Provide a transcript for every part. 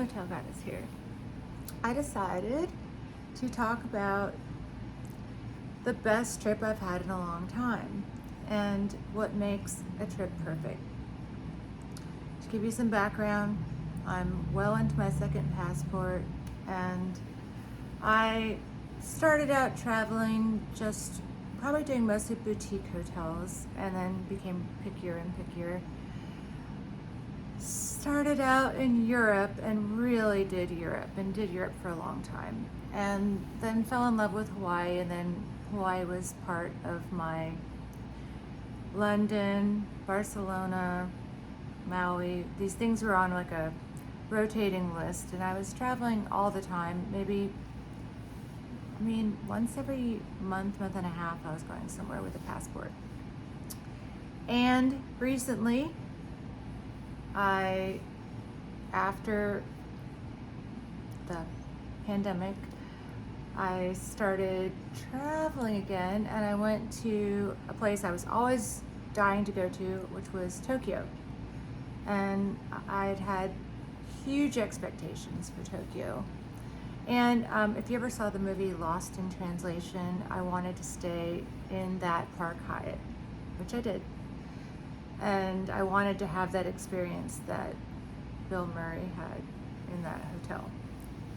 hotel guide is here. I decided to talk about the best trip I've had in a long time and what makes a trip perfect. To give you some background, I'm well into my second passport, and I started out traveling just probably doing mostly boutique hotels and then became pickier and pickier. Started out in Europe and really did Europe for a long time, and then fell in love with Hawaii, and then Hawaii was part of my London, Barcelona, Maui. These things were on like a rotating list, and I was traveling all the time. Once every month and a half, I was going somewhere with a passport. And recently, after the pandemic, I started traveling again, and I went to a place I was always dying to go to, which was Tokyo. And I'd had huge expectations for Tokyo. And if you ever saw the movie Lost in Translation, I wanted to stay in that Park Hyatt, which I did. And I wanted to have that experience that Bill Murray had in that hotel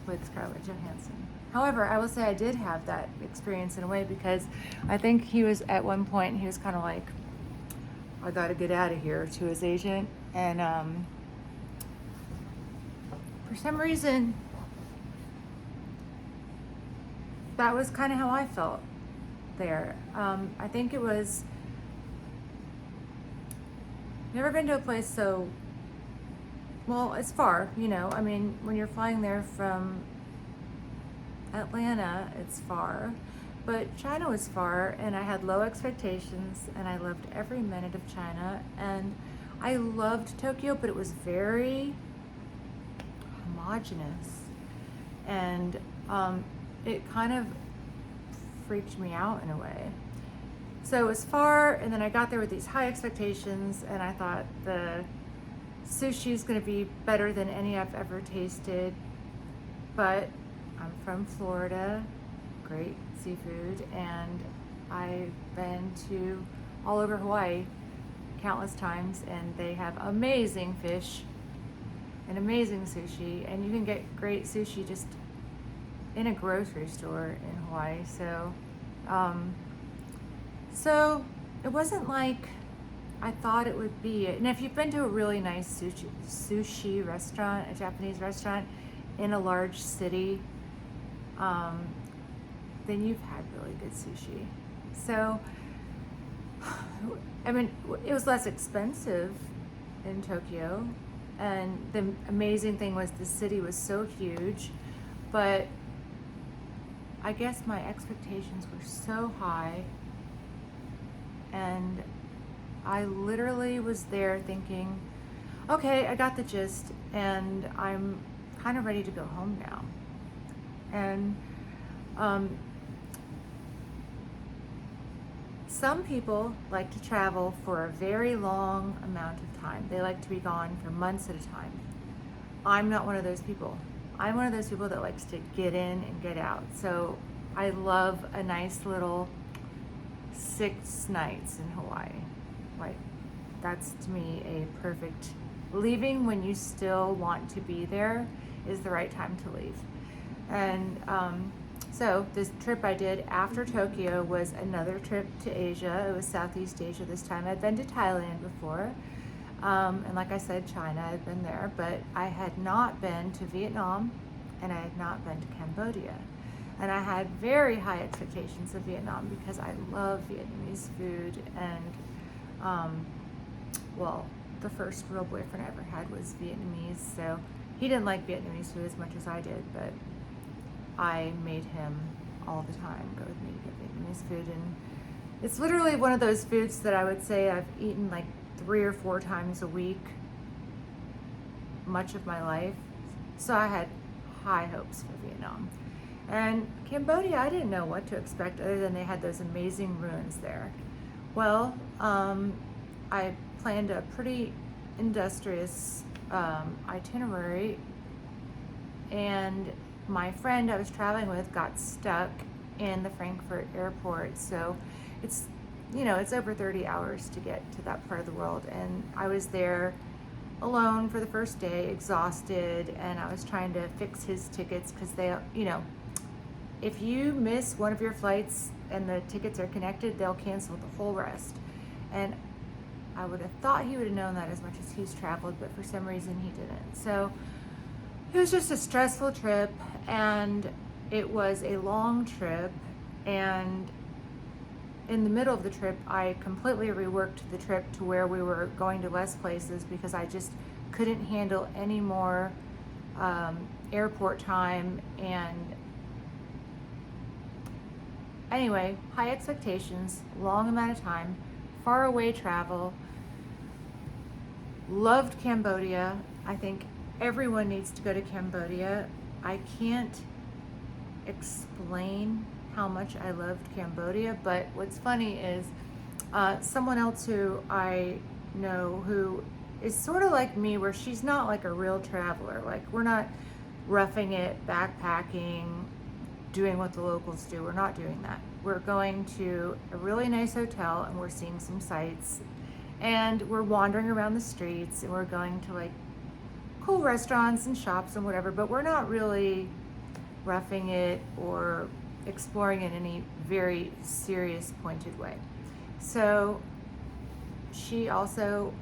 with Scarlett Johansson. However, I will say I did have that experience in a way, because I think he was at one point, he was kind of like, I got to get out of here, to his agent. And for some reason, that was kind of how I felt there. I think it was, never been to a place so, well, it's far, when you're flying there from Atlanta, it's far, but China was far, and I had low expectations, and I loved every minute of China, and I loved Tokyo, but it was very homogenous, and it kind of freaked me out in a way. So it was far, and then I got there with these high expectations, and I thought the sushi is going to be better than any I've ever tasted. But I'm from Florida, great seafood, and I've been to all over Hawaii countless times, and they have amazing fish and amazing sushi, and you can get great sushi just in a grocery store in Hawaii. So it wasn't like I thought it would be. And if you've been to a really nice sushi restaurant, a Japanese restaurant in a large city, then you've had really good sushi. So, it was less expensive in Tokyo, and the amazing thing was the city was so huge, but I guess my expectations were so high, and I literally was there thinking, okay, I got the gist, and I'm kind of ready to go home now. And some people like to travel for a very long amount of time. They like to be gone for months at a time. I'm not one of those people. I'm one of those people that likes to get in and get out. So I love a nice little 6 nights in Hawaii. Like, that's to me a perfect, leaving when you still want to be there is the right time to leave. And so this trip I did after Tokyo was another trip to Asia. It was Southeast Asia this time. I'd been to Thailand before, and like I said, China, I'd been there, but I had not been to Vietnam, and I had not been to Cambodia. And I had very high expectations of Vietnam because I love Vietnamese food, and the first real boyfriend I ever had was Vietnamese, so he didn't like Vietnamese food as much as I did, but I made him all the time go with me to get Vietnamese food. And it's literally one of those foods that I would say I've eaten like 3 or 4 times a week much of my life. So I had high hopes for Vietnam. And Cambodia, I didn't know what to expect other than they had those amazing ruins there. Well, I planned a pretty industrious itinerary and my friend I was traveling with got stuck in the Frankfurt airport. So it's, it's over 30 hours to get to that part of the world. And I was there alone for the first day, exhausted, and I was trying to fix his tickets because they, if you miss one of your flights and the tickets are connected, they'll cancel the whole rest. And I would have thought he would have known that as much as he's traveled, but for some reason he didn't. So it was just a stressful trip, and it was a long trip, and in the middle of the trip, I completely reworked the trip to where we were going to less places because I just couldn't handle any more airport time. And anyway, high expectations, long amount of time, far away travel. Loved Cambodia. I think everyone needs to go to Cambodia. I can't explain how much I loved Cambodia, but what's funny is someone else who I know who is sort of like me, where she's not like a real traveler. Like, we're not roughing it, backpacking, doing what the locals do. We're not doing that. We're going to a really nice hotel and we're seeing some sights, and we're wandering around the streets, and we're going to like cool restaurants and shops and whatever, but we're not really roughing it or exploring in any very serious, pointed way. So she also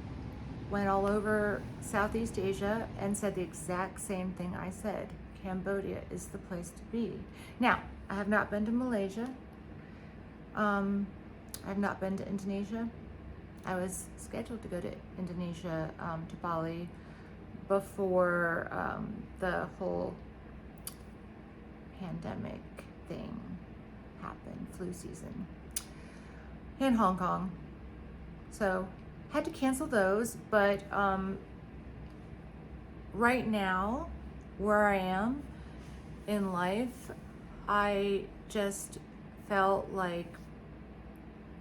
went all over Southeast Asia and said the exact same thing I said. Cambodia is the place to be. Now, I have not been to Malaysia. I've not been to Indonesia. I was scheduled to go to Indonesia, to Bali, before the whole pandemic thing happened, flu season, in Hong Kong. So had to cancel those, but right now, where I am in life, I just felt like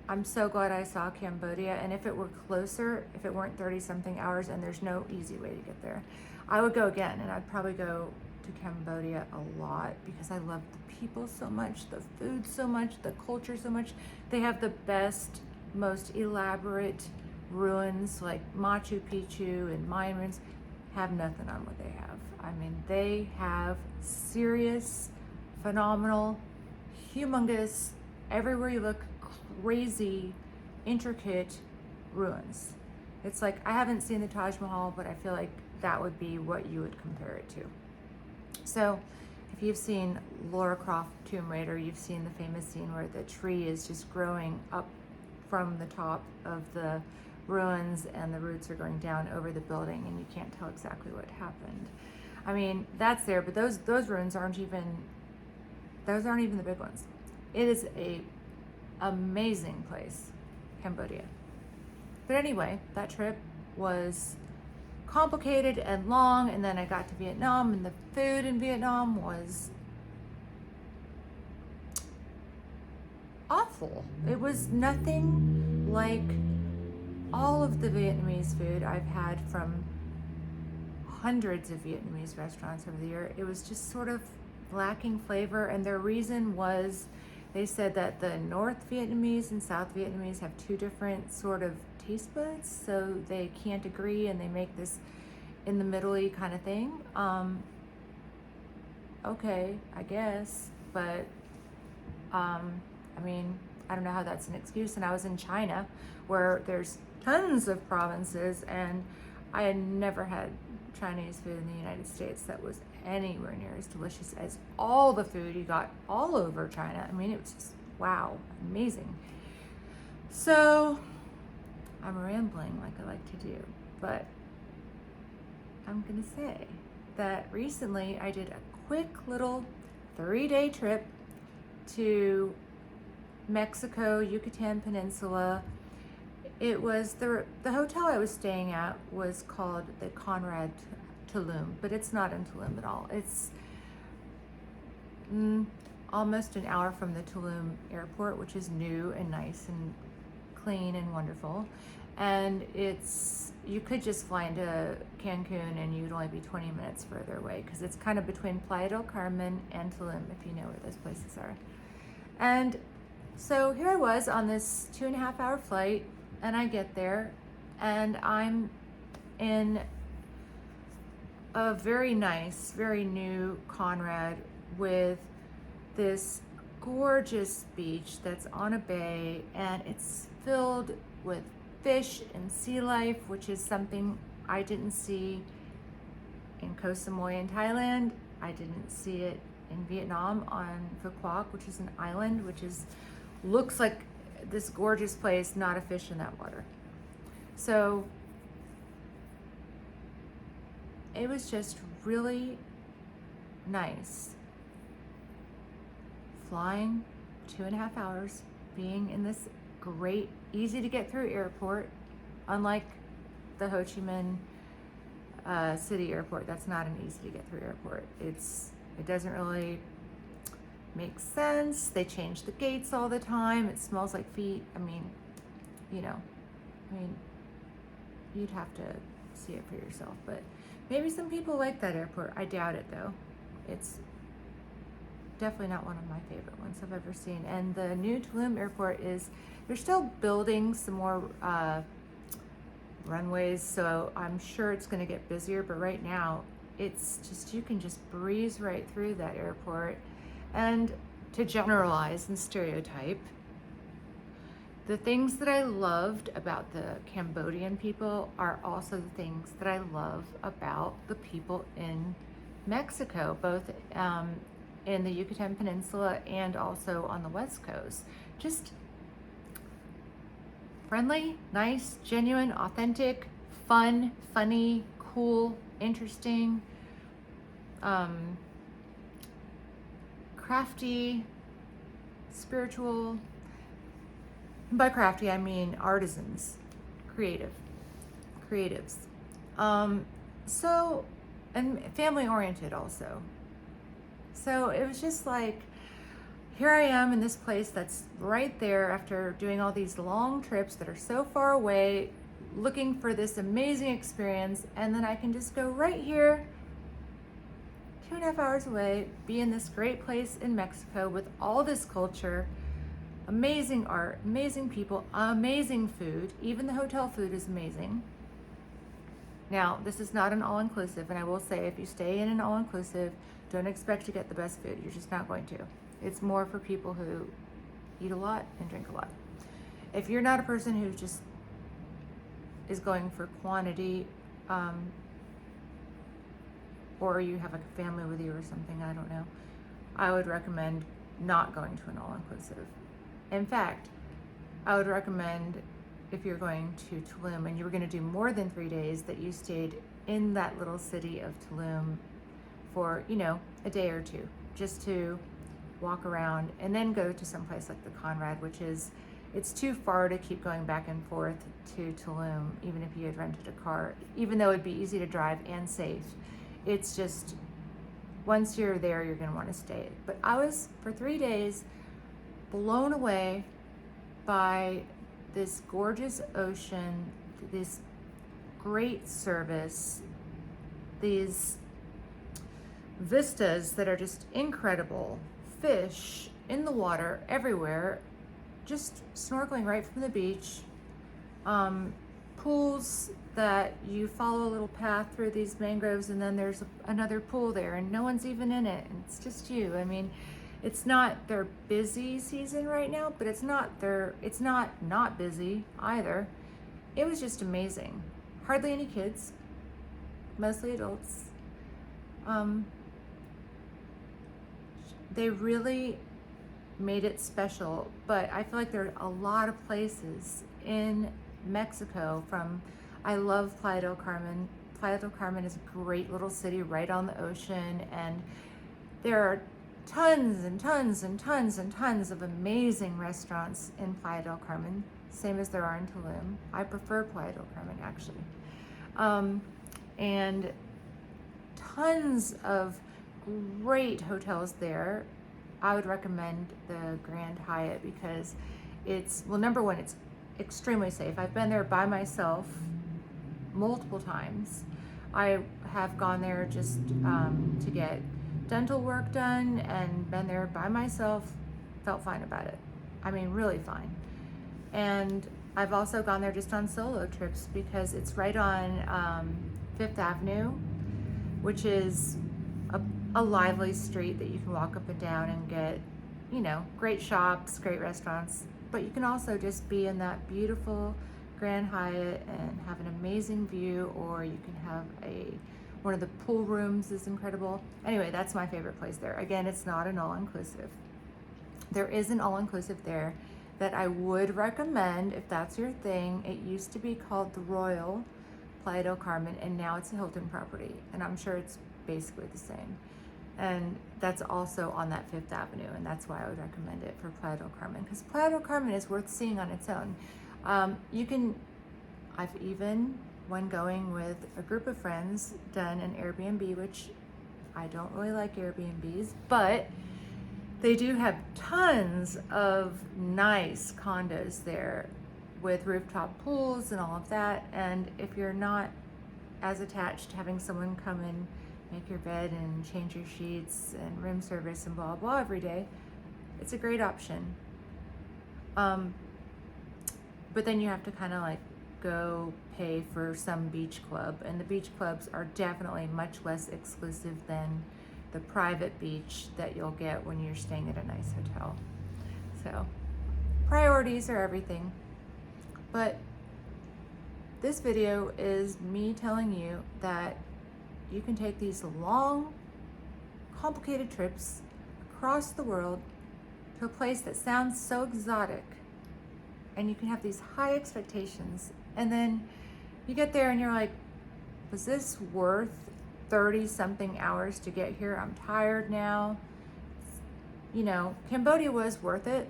I'm so glad I saw Cambodia. And if it were closer, if it weren't 30 something hours and there's no easy way to get there, I would go again. And I'd probably go to Cambodia a lot because I love the people so much, the food so much, the culture so much. They have the best, most elaborate ruins like Machu Picchu and Mayan ruins. Have nothing on what they have. I mean, they have serious, phenomenal, humongous, everywhere you look, crazy, intricate ruins. It's like, I haven't seen the Taj Mahal, but I feel like that would be what you would compare it to. So if you've seen Lara Croft Tomb Raider, you've seen the famous scene where the tree is just growing up from the top of the ruins and the roots are going down over the building and you can't tell exactly what happened. I mean, that's there, but those ruins aren't even the big ones. It is a amazing place, Cambodia. But anyway, that trip was complicated and long, and then I got to Vietnam, and the food in Vietnam was awful. It was nothing like all of the Vietnamese food I've had from hundreds of Vietnamese restaurants over the year. It was just sort of lacking flavor, and their reason was they said that the North Vietnamese and South Vietnamese have two different sort of taste buds, so they can't agree and they make this in the middle-y kind of thing. Okay, I guess, but I mean, I don't know how that's an excuse. And I was in China where there's tons of provinces, and I had never had Chinese food in the United States that was anywhere near as delicious as all the food you got all over China. I mean, it was just, wow, amazing. So I'm rambling like I like to do, but I'm gonna say that recently I did a quick little 3-day trip to Mexico, Yucatan Peninsula. It was the hotel I was staying at was called the Conrad Tulum, but it's not in Tulum at all. It's almost an hour from the Tulum airport, which is new and nice and clean and wonderful. And you could just fly into Cancun and you'd only be 20 minutes further away, because it's kind of between Playa del Carmen and Tulum, if you know where those places are. And so here I was on this 2.5 hour flight, and I get there and I'm in a very nice, very new Conrad with this gorgeous beach that's on a bay, and it's filled with fish and sea life, which is something I didn't see in Koh Samui in Thailand. I didn't see it in Vietnam on Phu Quoc, which is an island, looks like this gorgeous place, not a fish in that water. So it was just really nice flying 2.5 hours, being in this great, easy to get through airport, unlike the Ho Chi Minh City airport. That's not an easy to get through airport. It doesn't really make sense. They change the gates all the time. It smells like feet. You'd have to see it for yourself, but maybe some people like that airport. I doubt it though. It's definitely not one of my favorite ones I've ever seen. And the new Tulum airport they're still building some more runways, so I'm sure it's going to get busier, but right now it's just, you can just breeze right through that airport. And to generalize and stereotype, the things that I loved about the Cambodian people are also the things that I love about the people in Mexico, both in the Yucatan Peninsula and also on the West Coast. Just friendly, nice, genuine, authentic, fun, funny, cool, interesting, crafty, spiritual. And by crafty, I mean artisans, creatives. And family oriented also. So it was just like, here I am in this place that's right there after doing all these long trips that are so far away, looking for this amazing experience, and then I can just go right here, 2.5 hours away, be in this great place in Mexico with all this culture, amazing art, amazing people, amazing food. Even the hotel food is amazing. Now, this is not an all-inclusive, and I will say, if you stay in an all-inclusive, don't expect to get the best food. You're just not going to. It's more for people who eat a lot and drink a lot. If you're not a person who just is going for quantity, or you have like a family with you or something, I don't know, I would recommend not going to an all-inclusive. In fact, I would recommend, if you're going to Tulum and you were going to do more than 3 days, that you stayed in that little city of Tulum for, a day or two, just to walk around, and then go to some place like the Conrad, it's too far to keep going back and forth to Tulum, even if you had rented a car, even though it'd be easy to drive and safe. It's just, once you're there, you're going to want to stay. But I was, for 3 days, blown away by this gorgeous ocean, this great service, these vistas that are just incredible, fish in the water everywhere, just snorkeling right from the beach, pools that you follow a little path through these mangroves, and then there's another pool there and no one's even in it, and it's just you. It's not their busy season right now, but it's not not busy either. It was just amazing. Hardly any kids, mostly adults. They really made it special, but I feel like there are a lot of places in Mexico I love Playa del Carmen. Playa del Carmen is a great little city right on the ocean, and there are tons and tons and tons and tons of amazing restaurants in Playa del Carmen, same as there are in Tulum. I prefer Playa del Carmen, actually. And tons of great hotels there. I would recommend the Grand Hyatt because number one, extremely safe. I've been there by myself multiple times. I have gone there just to get dental work done and been there by myself, felt fine about it. I mean, really fine. And I've also gone there just on solo trips because it's right on Fifth Avenue, which is a lively street that you can walk up and down and get, you know, great shops, great restaurants, but you can also just be in that beautiful Grand Hyatt and have an amazing view, or you can have one of the pool rooms is incredible. Anyway, that's my favorite place there. Again, it's not an all-inclusive. There is an all-inclusive there that I would recommend if that's your thing. It used to be called the Royal Playa del Carmen, and now it's a Hilton property, and I'm sure it's basically the same. And that's also on that Fifth Avenue, and that's why I would recommend it for Playa del Carmen, because Playa del Carmen is worth seeing on its own. I've even, when going with a group of friends, done an Airbnb, which I don't really like Airbnbs, but they do have tons of nice condos there with rooftop pools and all of that. And if you're not as attached to having someone come and make your bed and change your sheets and room service and blah, blah every day, it's a great option. But then you have to kind of like go pay for some beach club, and the beach clubs are definitely much less exclusive than the private beach that you'll get when you're staying at a nice hotel. So priorities are everything. But this video is me telling you that you can take these long, complicated trips across the world to a place that sounds so exotic, and you can have these high expectations, and then you get there and you're like, was this worth 30 something hours to get here? I'm tired now. You know, Cambodia was worth it.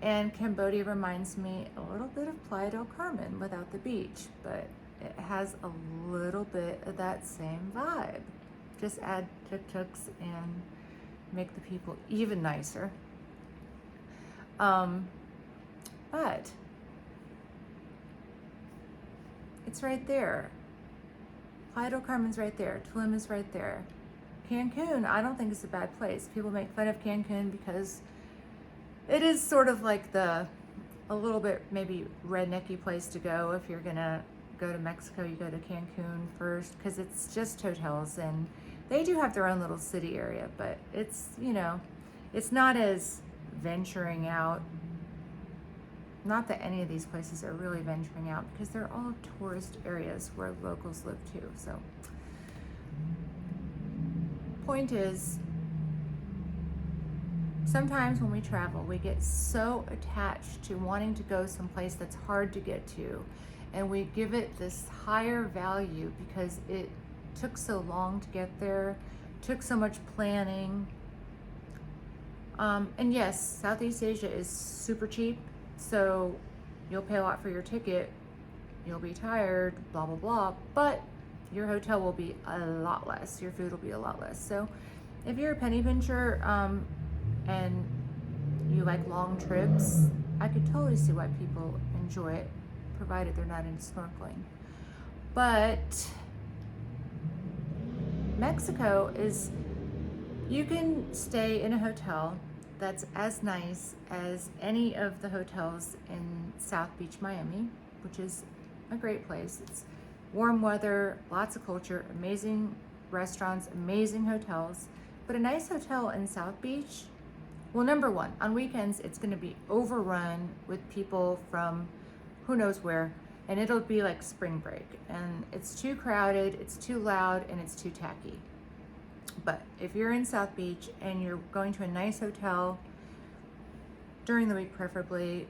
And Cambodia reminds me a little bit of Playa del Carmen without the beach, but it has a little bit of that same vibe. Just add tuk-tuks and make the people even nicer. But it's right there. Playa del Carmen's right there. Tulum is right there. Cancun, I don't think it's a bad place. People make fun of Cancun because it is sort of like a little bit maybe rednecky place to go. If you're gonna go to Mexico, you go to Cancun first because it's just hotels, and they do have their own little city area, but it's, you know, it's not as venturing out. Not that any of these places are really venturing out, because they're all tourist areas where locals live too. So point is, sometimes when we travel, we get so attached to wanting to go someplace that's hard to get to, and we give it this higher value because it took so long to get there, took so much planning. And yes, Southeast Asia is super cheap, so you'll pay a lot for your ticket, you'll be tired, blah, blah, blah, but your hotel will be a lot less, your food will be a lot less. So if you're a penny pincher, and you like long trips, I could totally see why people enjoy it, provided they're not into snorkeling. But Mexico is, you can stay in a hotel that's as nice as any of the hotels in South Beach, Miami, which is a great place. It's warm weather, lots of culture, amazing restaurants, amazing hotels. But a nice hotel in South Beach, well, number one, on weekends, it's gonna be overrun with people from who knows where, and it'll be like spring break. And it's too crowded, it's too loud, and it's too tacky. But if you're in South Beach and you're going to a nice hotel, during the week preferably,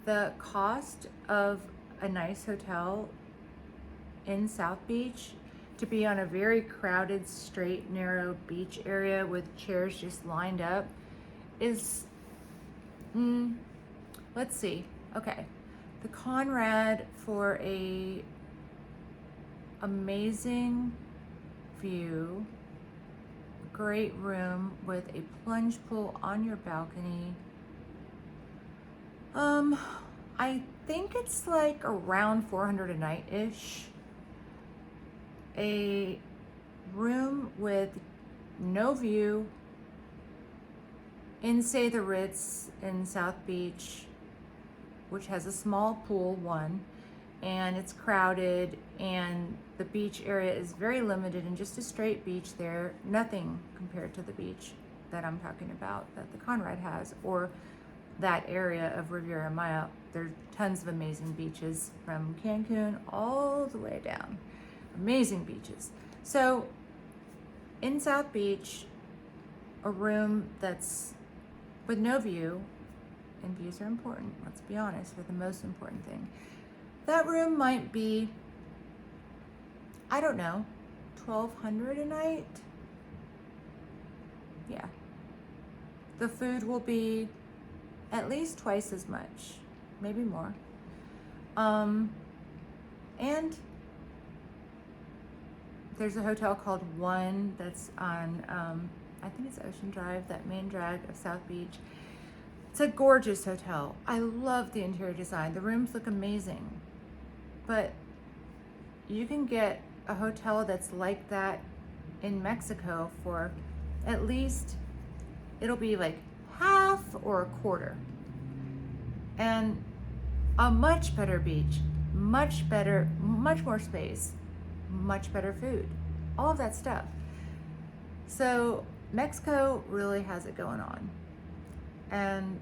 the cost of a nice hotel in South Beach to be on a very crowded, straight, narrow beach area with chairs just lined up is, let's see, okay. The Conrad for a amazing view, great room with a plunge pool on your balcony. I think it's like around 400 a night-ish. A room with no view in, say, the Ritz in South Beach, which has a small pool, one, and it's crowded, and the beach area is very limited and just a straight beach there, nothing compared to the beach that I'm talking about that the Conrad has, or that area of Riviera Maya. There's tons of amazing beaches from Cancun all the way down. Amazing beaches. So in South Beach, a room that's with no view, and views are important, let's be honest, they're the most important thing. That room might be, I don't know, 1,200 a night. Yeah. The food will be at least twice as much, maybe more. And there's a hotel called One that's on, I think it's Ocean Drive, that main drag of South Beach. It's a gorgeous hotel. I love the interior design. The rooms look amazing. But you can get a hotel that's like that in Mexico for at least, it'll be like half or a quarter. And a much better beach, much better, much more space, much better food, all of that stuff. So Mexico really has it going on. And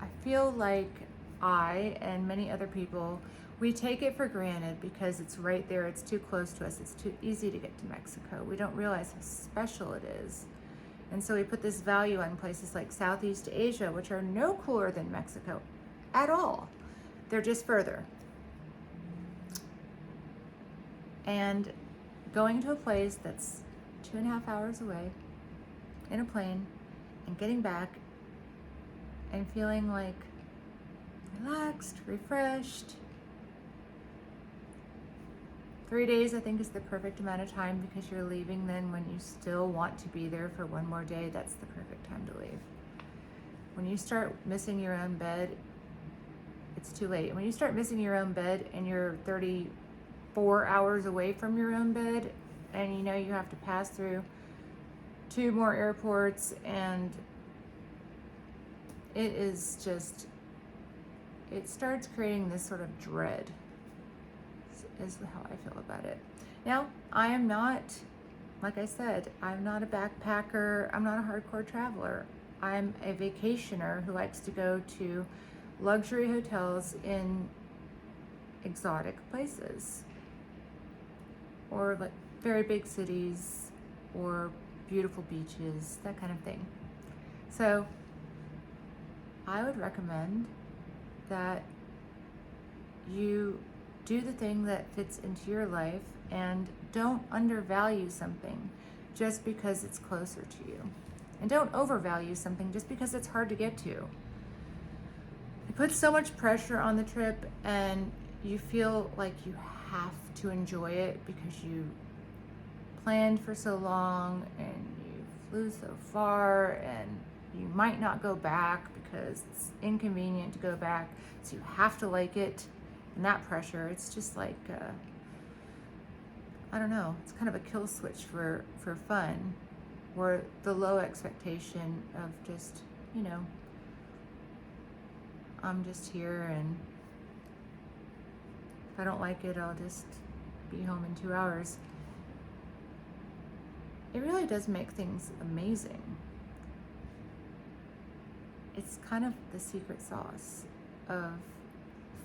I feel like I and many other people, we take it for granted because it's right there, it's too close to us, it's too easy to get to Mexico. We don't realize how special it is. And so we put this value on places like Southeast Asia, which are no cooler than Mexico at all. They're just further. And going to a place that's 2.5 hours away in a plane and getting back and feeling like relaxed, refreshed. 3 days, I think, is the perfect amount of time because you're leaving then when you still want to be there for one more day. That's the perfect time to leave. When you start missing your own bed, it's too late. When you start missing your own bed and you're 34 hours away from your own bed and you know you have to pass through 2 more airports, and it is just, it starts creating this sort of dread, is how I feel about it. Now, I am not, like I said, I'm not a backpacker, I'm not a hardcore traveler. I'm a vacationer who likes to go to luxury hotels in exotic places, or like very big cities, or beautiful beaches, that kind of thing. So I would recommend that you do the thing that fits into your life and don't undervalue something just because it's closer to you. And don't overvalue something just because it's hard to get to. It puts so much pressure on the trip and you feel like you have to enjoy it because you planned for so long and you flew so far and you might not go back because it's inconvenient to go back, so you have to like it. And that pressure, it's just like, I don't know, it's kind of a kill switch for fun, or the low expectation of just, you know, I'm just here and if I don't like it, I'll just be home in 2 hours. It really does make things amazing. It's kind of the secret sauce of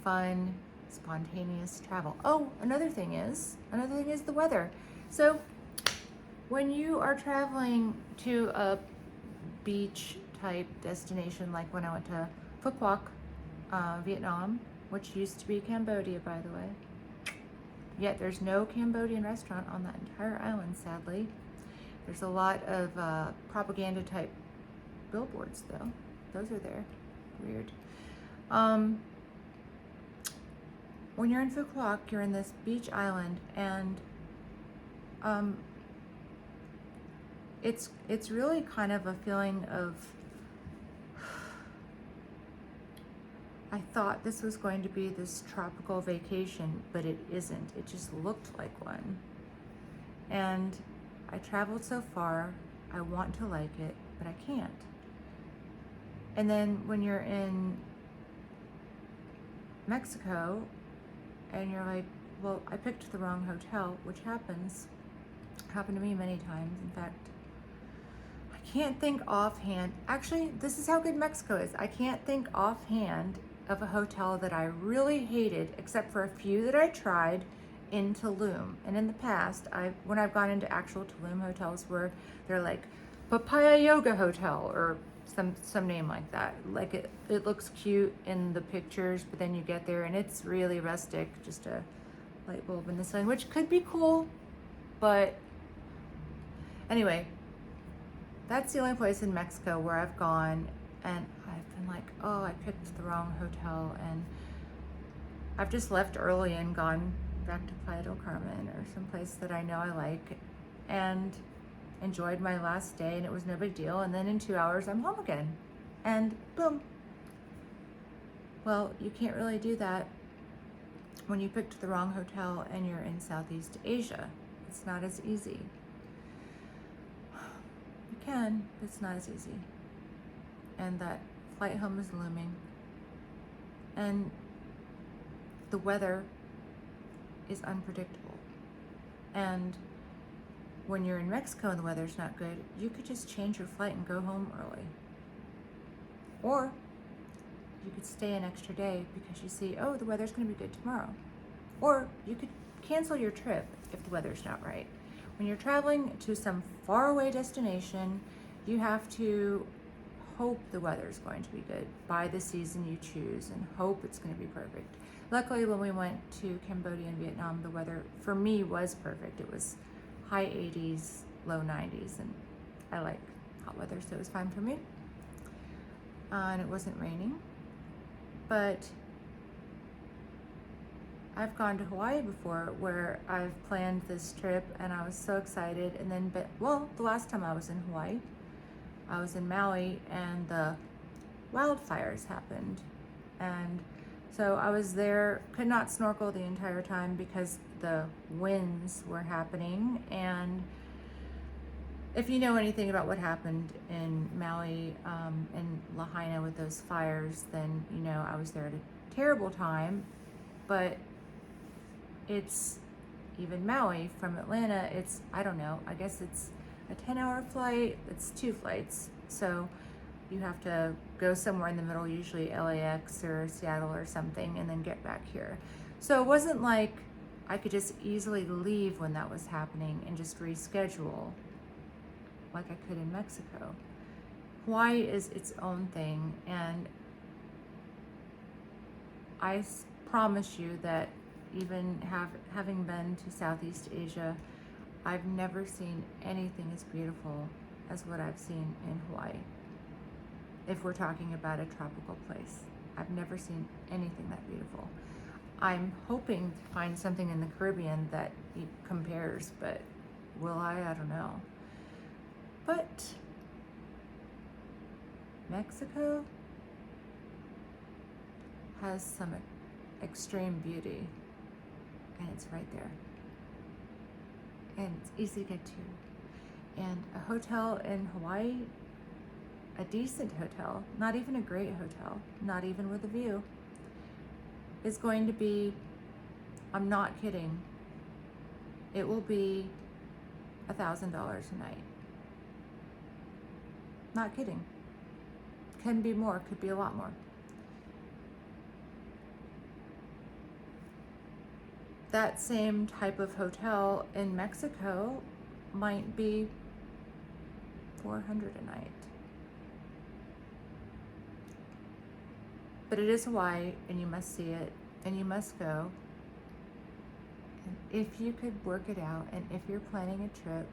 fun, spontaneous travel. Oh, another thing is the weather. So when you are traveling to a beach type destination, like when I went to Phu Quoc, Vietnam, which used to be Cambodia, by the way. Yet there's no Cambodian restaurant on that entire island, sadly. There's a lot of propaganda type billboards though. Those are there. Weird. When you're in Phu Quoc, you're in this beach island, and it's really kind of a feeling of I thought this was going to be this tropical vacation, but it isn't. It just looked like one. And I traveled so far, I want to like it, but I can't. And then when you're in Mexico and you're like, well, I picked the wrong hotel, which happened to me many times. In fact, I can't think offhand. Actually, this is how good Mexico is. I can't think offhand of a hotel that I really hated, except for a few that I tried in Tulum. And in the past, when I've gone into actual Tulum hotels where they're like Papaya Yoga Hotel or some name like that. Like it looks cute in the pictures, but then you get there and it's really rustic, just a light bulb in the sun, which could be cool, but anyway, that's the only place in Mexico where I've gone and I've been like, oh, I picked the wrong hotel, and I've just left early and gone back to Playa del Carmen or someplace that I know I like, and enjoyed my last day, and it was no big deal. And then in 2 hours, I'm home again, and boom. Well, you can't really do that when you picked the wrong hotel and you're in Southeast Asia. It's not as easy. You can, but it's not as easy. And that flight home is looming. And the weather is unpredictable. And when you're in Mexico and the weather's not good, you could just change your flight and go home early. Or you could stay an extra day because you see, oh, the weather's going to be good tomorrow. Or you could cancel your trip if the weather's not right. When you're traveling to some faraway destination, you have to hope the weather's going to be good by the season you choose and hope it's going to be perfect. Luckily, when we went to Cambodia and Vietnam, the weather for me was perfect. It was high 80s, low 90s, and I like hot weather, so it was fine for me. And it wasn't raining. But I've gone to Hawaii before where I've planned this trip and I was so excited, and then, the last time I was in Hawaii, I was in Maui and the wildfires happened. And so I was there, could not snorkel the entire time because the winds were happening. And if you know anything about what happened in Maui and Lahaina with those fires, then you know I was there at a terrible time. But it's even Maui from Atlanta, it's, I don't know, I guess it's a 10-hour flight. It's 2 flights. So you have to go somewhere in the middle, usually LAX or Seattle or something, and then get back here. So it wasn't like I could just easily leave when that was happening and just reschedule like I could in Mexico. Hawaii is its own thing, and I promise you that even having been to Southeast Asia, I've never seen anything as beautiful as what I've seen in Hawaii. If we're talking about a tropical place, I've never seen anything that beautiful. I'm hoping to find something in the Caribbean that compares, but will I? I don't know. But Mexico has some extreme beauty, and it's right there. And it's easy to get to. And a hotel in Hawaii, a decent hotel, not even a great hotel, not even with a view, is going to be, I'm not kidding, it will be $1,000 a night. Not kidding. Can be more, could be a lot more. That same type of hotel in Mexico might be $400 a night. But it is Hawaii, and you must see it, and you must go. And if you could work it out, and if you're planning a trip,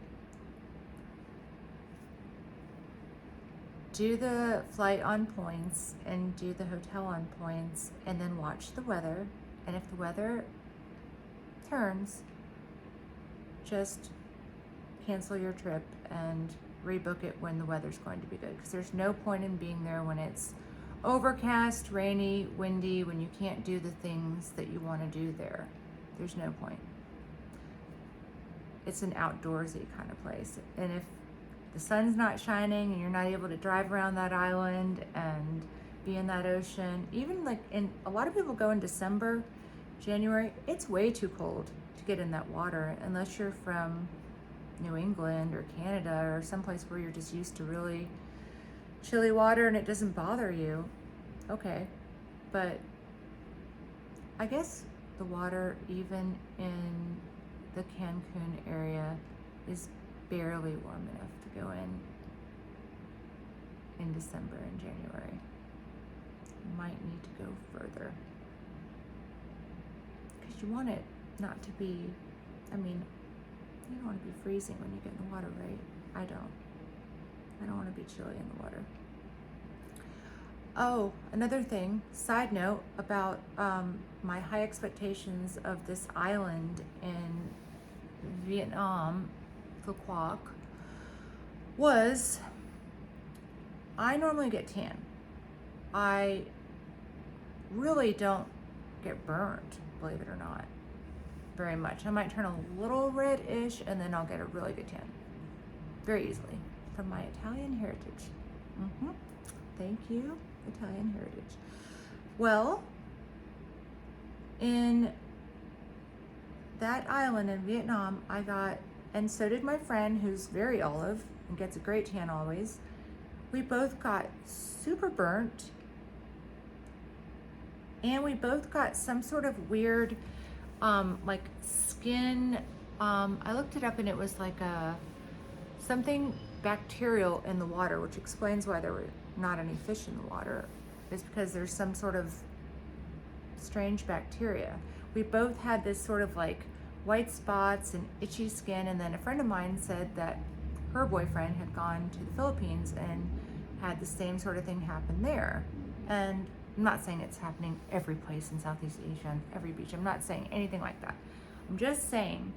do the flight on points and do the hotel on points, and then watch the weather. And if the weather turns, just cancel your trip and rebook it when the weather's going to be good, because there's no point in being there when it's overcast, rainy, windy, when you can't do the things that you want to do there. There's no point. It's an outdoorsy kind of place. And if the sun's not shining and you're not able to drive around that island and be in that ocean, even like a lot of people go in December, January, it's way too cold to get in that water unless you're from New England or Canada or someplace where you're just used to really chilly water and it doesn't bother you. Okay, but I guess the water even in the Cancun area is barely warm enough to go in December and January. Might need to go further because you want it not to be, I mean, you don't want to be freezing when you get in the water, right? I don't want to be chilly in the water. Oh, another thing, side note about my high expectations of this island in Vietnam, Phu Quoc, was I normally get tan. I really don't get burned, believe it or not, very much. I might turn a little reddish and then I'll get a really good tan very easily from my Italian heritage. Thank you, Italian heritage. Well, in that island in Vietnam, I got, and so did my friend who's very olive and gets a great tan always. We both got super burnt and we both got some sort of weird like skin, I looked it up and it was like something bacterial in the water, which explains why there were not any fish in the water, is because there's some sort of strange bacteria. We both had this sort of like white spots and itchy skin, and then a friend of mine said that her boyfriend had gone to the Philippines and had the same sort of thing happen there. And I'm not saying it's happening every place in Southeast Asia, on every beach. I'm not saying anything like that. I'm just saying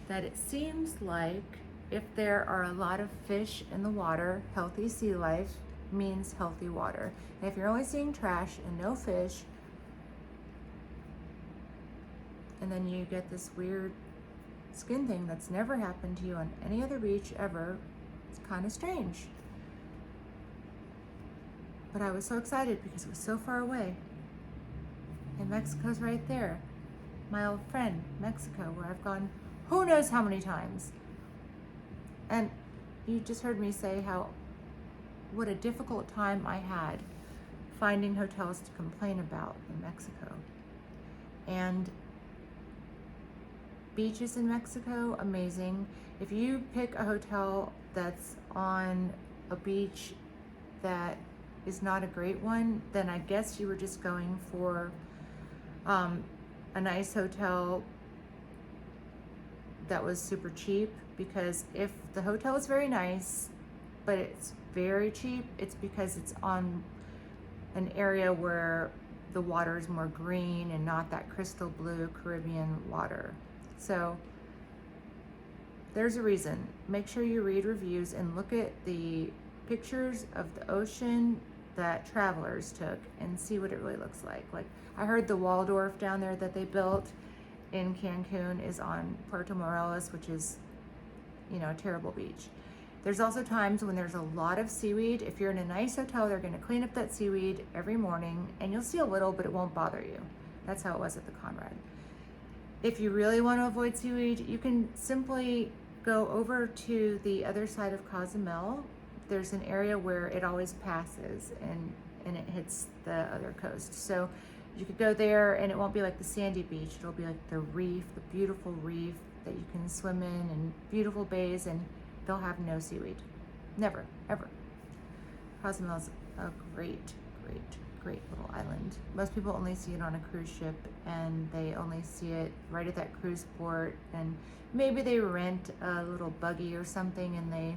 that it seems like if there are a lot of fish in the water, healthy sea life means healthy water. And if you're only seeing trash and no fish, and then you get this weird skin thing that's never happened to you on any other beach ever, it's kind of strange. But I was so excited because it was so far away. And Mexico's right there. My old friend, Mexico, where I've gone who knows how many times. And you just heard me say what a difficult time I had finding hotels to complain about in Mexico. And beaches in Mexico, amazing. If you pick a hotel that's on a beach that is not a great one, then I guess you were just going for a nice hotel that was super cheap, because if the hotel is very nice but it's very cheap, it's because it's on an area where the water is more green and not that crystal blue Caribbean water. So there's a reason. Make sure you read reviews and look at the pictures of the ocean that travelers took and see what it really looks like. Like, I heard the Waldorf down there that they built in Cancun is on Puerto Morelos, which is, a terrible beach. There's also times when there's a lot of seaweed. If you're in a nice hotel, they're gonna clean up that seaweed every morning, and you'll see a little, but it won't bother you. That's how it was at the Conrad. If you really want to avoid seaweed, you can simply go over to the other side of Cozumel. There's an area where it always passes and it hits the other coast. So you could go there and it won't be like the sandy beach. It'll be like the reef, the beautiful reef that you can swim in, and beautiful bays, and they'll have no seaweed. Never, ever. Cozumel's a great little island. Most people only see it on a cruise ship, and they only see it right at that cruise port, and maybe they rent a little buggy or something and they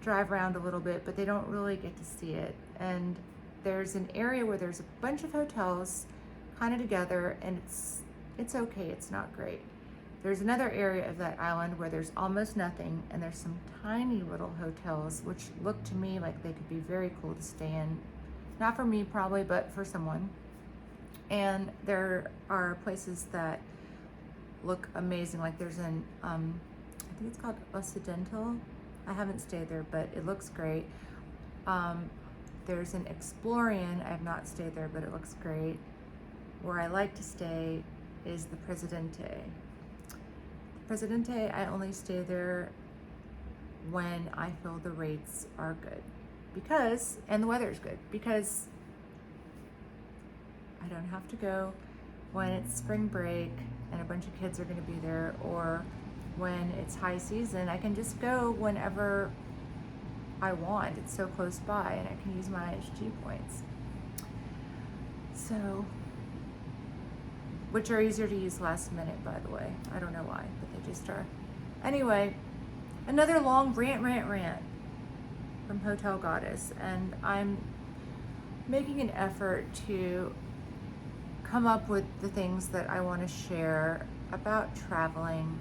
drive around a little bit, but they don't really get to see it. And there's an area where there's a bunch of hotels kind of together, and it's okay, it's not great. There's another area of that island where there's almost nothing, and there's some tiny little hotels which look to me like they could be very cool to stay in. Not for me probably, but for someone. And there are places that look amazing. Like there's an, I think it's called Occidental. I haven't stayed there, but it looks great. There's an Explorian. I have not stayed there, but it looks great. Where I like to stay is the Presidente. Presidente, I only stay there when I feel the rates are good, because, and the weather is good, because I don't have to go when it's spring break and a bunch of kids are going to be there, or when it's high season. I can just go whenever I want. It's so close by, and I can use my IHG points. So, which are easier to use last minute, by the way. I don't know why, but they just are. Anyway, another long rant from Hotel Goddess, and I'm making an effort to come up with the things that I want to share about traveling,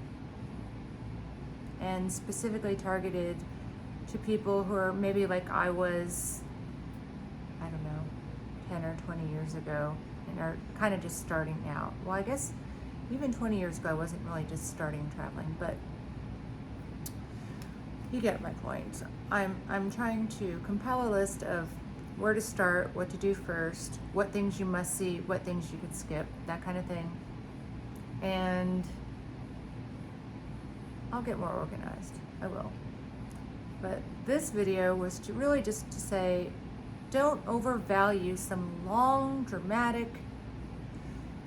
and specifically targeted to people who are maybe like I was, I don't know, 10 or 20 years ago, and are kind of just starting out. Well, I guess even 20 years ago I wasn't really just starting traveling, but you get my point. I'm trying to compile a list of where to start, what to do first, what things you must see, what things you could skip, that kind of thing. And I'll get more organized. I will. But this video was to really just to say, don't overvalue some long, dramatic,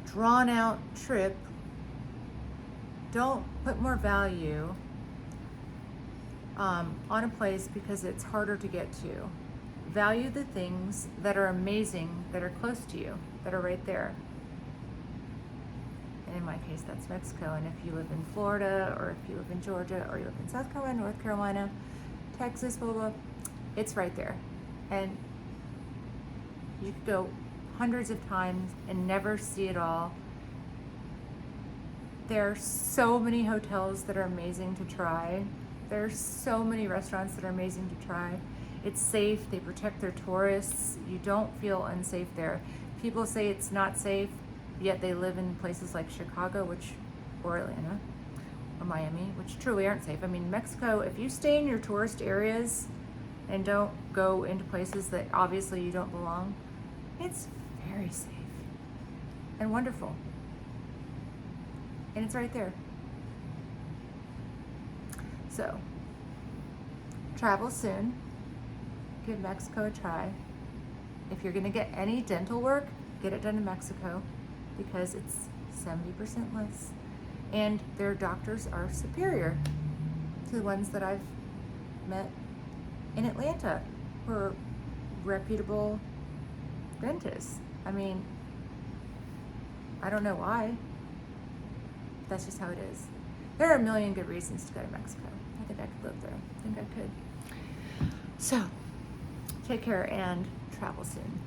drawn-out trip. Don't put more value on a place because it's harder to get to. Value the things that are amazing, that are close to you, that are right there. And in my case, that's Mexico. And if you live in Florida, or if you live in Georgia, or you live in South Carolina, North Carolina, Texas, blah, blah, blah, it's right there. And you could go hundreds of times and never see it all. There are so many hotels that are amazing to try. There are so many restaurants that are amazing to try. It's safe, they protect their tourists. You don't feel unsafe there. People say it's not safe, yet they live in places like Chicago, or Atlanta, or Miami, which truly aren't safe. I mean, Mexico, if you stay in your tourist areas and don't go into places that obviously you don't belong, it's very safe and wonderful. And it's right there. So, travel soon. Give Mexico a try. If you're gonna get any dental work, get it done in Mexico, because it's 70% less. And their doctors are superior to the ones that I've met in Atlanta, who are reputable dentists. I mean, I don't know why. That's just how it is. There are a million good reasons to go to Mexico. I think I could live there. I think I could. So, take care and travel soon.